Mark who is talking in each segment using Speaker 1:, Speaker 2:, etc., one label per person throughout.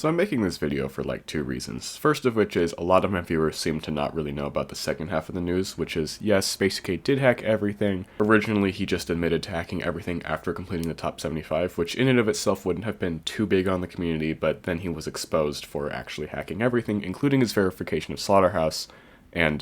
Speaker 1: So I'm making this video for like two reasons. First of which is a lot of my viewers seem to not really know about the second half of the news, which is, yes, SpaceUK did hack everything. Originally, he just admitted to hacking everything after completing the top 75, which in and of itself wouldn't have been too big on the community, but then he was exposed for actually hacking everything, including his verification of Slaughterhouse, and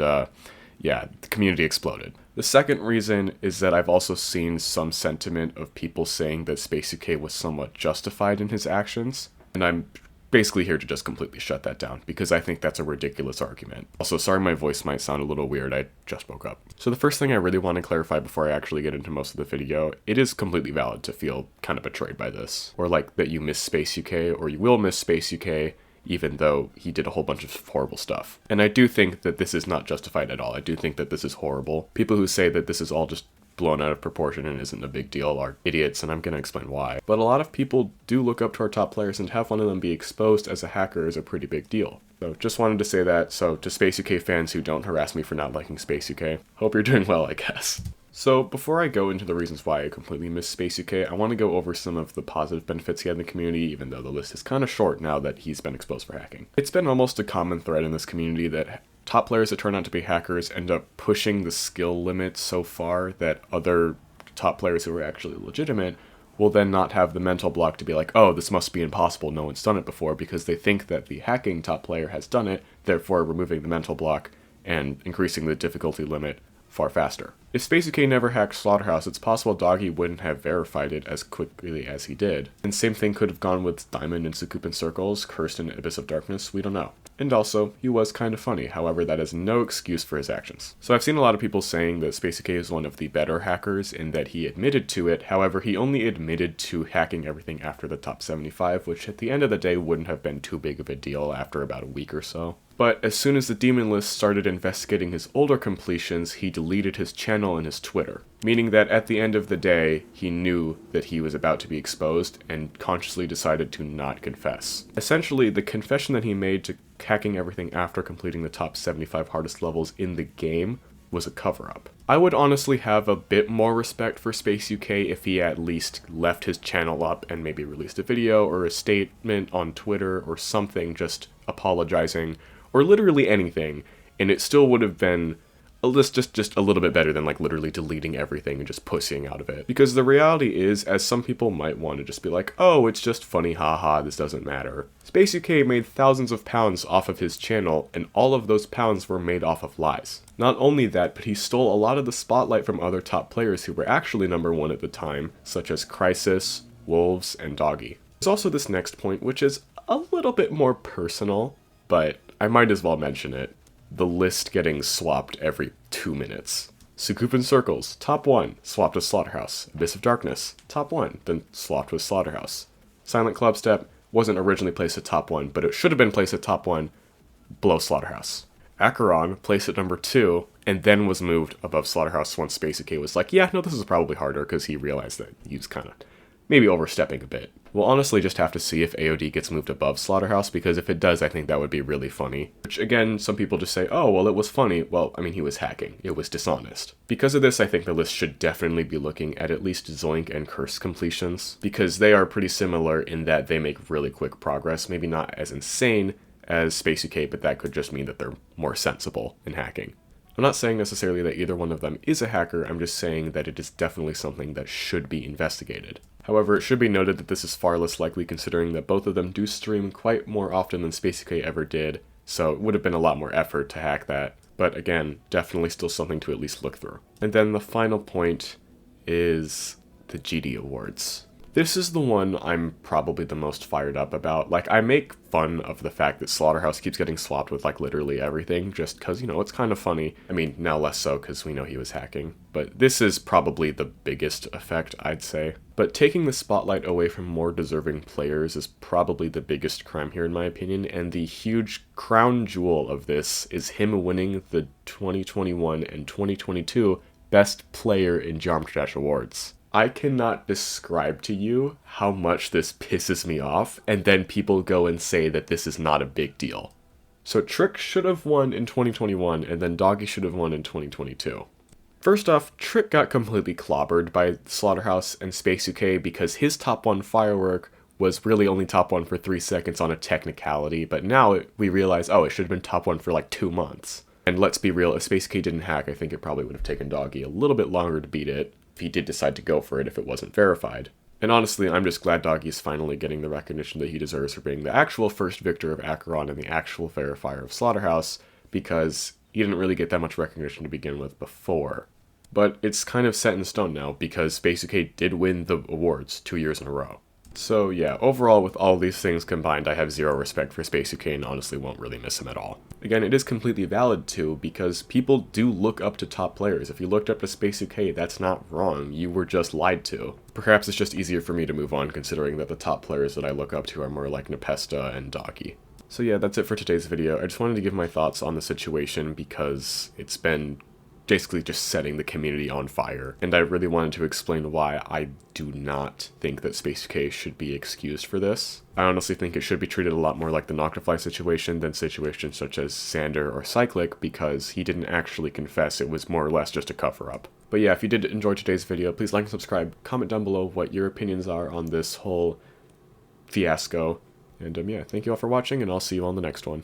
Speaker 1: yeah, the community exploded. The second reason is that I've also seen some sentiment of people saying that SpaceUK was somewhat justified in his actions, and I'm basically here to just completely shut that down, because I think that's a ridiculous argument. Also, sorry my voice might sound a little weird, I just woke up. So the first thing I really want to clarify before I actually get into most of the video, it is completely valid to feel kind of betrayed by this, or like that you miss SpaceUK, or you will miss SpaceUK, even though he did a whole bunch of horrible stuff. And I do think that this is not justified at all. I do think that this is horrible. People who say that this is all just blown out of proportion and isn't a big deal are idiots, and I'm gonna explain why. But a lot of people do look up to our top players, and to have one of them be exposed as a hacker is a pretty big deal. So just wanted to say that. So to SpaceUK fans who don't harass me for not liking SpaceUK, hope you're doing well, I guess. So before I go into the reasons why I completely miss SpaceUK, I want to go over some of the positive benefits he had in the community, even though the list is kind of short now that he's been exposed for hacking. It's been almost a common thread in this community that top players that turn out to be hackers end up pushing the skill limit so far that other top players who are actually legitimate will then not have the mental block to be like, oh, this must be impossible, no one's done it before, because they think that the hacking top player has done it, therefore removing the mental block and increasing the difficulty limit far faster. If SpaceUK never hacked Slaughterhouse, it's possible Doggie wouldn't have verified it as quickly as he did. And same thing could have gone with Diamond and Soucoup Circles, Cursed and Abyss of Darkness, we don't know. And also, he was kind of funny, however that is no excuse for his actions. So I've seen a lot of people saying that SpaceUK is one of the better hackers in that he admitted to it, however he only admitted to hacking everything after the top 75, which at the end of the day wouldn't have been too big of a deal after about a week or so. But as soon as the Demon List started investigating his older completions, he deleted his channel and his Twitter. Meaning that at the end of the day, he knew that he was about to be exposed and consciously decided to not confess. Essentially, the confession that he made to hacking everything after completing the top 75 hardest levels in the game was a cover-up. I would honestly have a bit more respect for SpaceUK if he at least left his channel up and maybe released a video or a statement on Twitter or something just apologizing, or literally anything, and it still would have been just a little bit better than like literally deleting everything and just pussying out of it. Because the reality is, as some people might want to just be like, oh, it's just funny, haha, this doesn't matter. SpaceUK made thousands of pounds off of his channel, and all of those pounds were made off of lies. Not only that, but he stole a lot of the spotlight from other top players who were actually #1 at the time, such as Crisis, Wolves, and Doggie. There's also this next point, which is a little bit more personal, but I might as well mention it. The list getting swapped every 2 minutes. Soucoup Circles, top 1, swapped with Slaughterhouse. Abyss of Darkness, top 1, then swapped with Slaughterhouse. Silent Clubstep wasn't originally placed at top 1, but it should have been placed at top 1 below Slaughterhouse. Acheron placed at number 2, and then was moved above Slaughterhouse once SpaceUK was like, yeah, no, this is probably harder, because he realized that he was kind of maybe overstepping a bit. We'll honestly just have to see if AOD gets moved above Slaughterhouse, because if it does, I think that would be really funny. Which, again, some people just say, oh, well, it was funny. Well, I mean, he was hacking. It was dishonest. Because of this, I think the list should definitely be looking at least Zoink and Curse completions, because they are pretty similar in that they make really quick progress. Maybe not as insane as SpaceUK, but that could just mean that they're more sensible in hacking. I'm not saying necessarily that either one of them is a hacker, I'm just saying that it is definitely something that should be investigated. However, it should be noted that this is far less likely considering that both of them do stream quite more often than SpaceUK ever did, so it would have been a lot more effort to hack that. But again, definitely still something to at least look through. And then the final point is the GD Awards. This is the one I'm probably the most fired up about. Like, I make fun of the fact that Slaughterhouse keeps getting swapped with, like, literally everything, just because, you know, it's kind of funny. I mean, now less so, because we know he was hacking. But this is probably the biggest effect, I'd say. But taking the spotlight away from more deserving players is probably the biggest crime here, in my opinion, and the huge crown jewel of this is him winning the 2021 and 2022 Best Player in Geometry Dash Awards. I cannot describe to you how much this pisses me off, and then people go and say that this is not a big deal. So Trick should have won in 2021, and then Doggie should have won in 2022. First off, Trick got completely clobbered by Slaughterhouse and SpaceUK because his top 1 firework was really only top 1 for 3 seconds on a technicality, but now we realize, oh, it should have been top 1 for like 2 months. And let's be real, if SpaceUK didn't hack, I think it probably would have taken Doggie a little bit longer to beat it, if he did decide to go for it if it wasn't verified. And honestly, I'm just glad Doggie's finally getting the recognition that he deserves for being the actual first victor of Acheron and the actual verifier of Slaughterhouse, because he didn't really get that much recognition to begin with before. But it's kind of set in stone now, because SpaceUK did win the awards 2 years in a row. So yeah, overall with all these things combined, I have zero respect for SpaceUK and honestly won't really miss him at all. Again, it is completely valid too, because people do look up to top players. If you looked up to SpaceUK, that's not wrong, you were just lied to. Perhaps it's just easier for me to move on considering that the top players that I look up to are more like Nepesta and Doggie. So yeah, that's it for today's video. I just wanted to give my thoughts on the situation because it's been basically just setting the community on fire, and I really wanted to explain why I do not think that SpaceUK should be excused for this. I honestly think it should be treated a lot more like the Noctify situation than situations such as Sander or Cyclic, because he didn't actually confess, it was more or less just a cover-up. But yeah, if you did enjoy today's video, please like and subscribe, comment down below what your opinions are on this whole fiasco, and yeah, thank you all for watching, and I'll see you on the next one.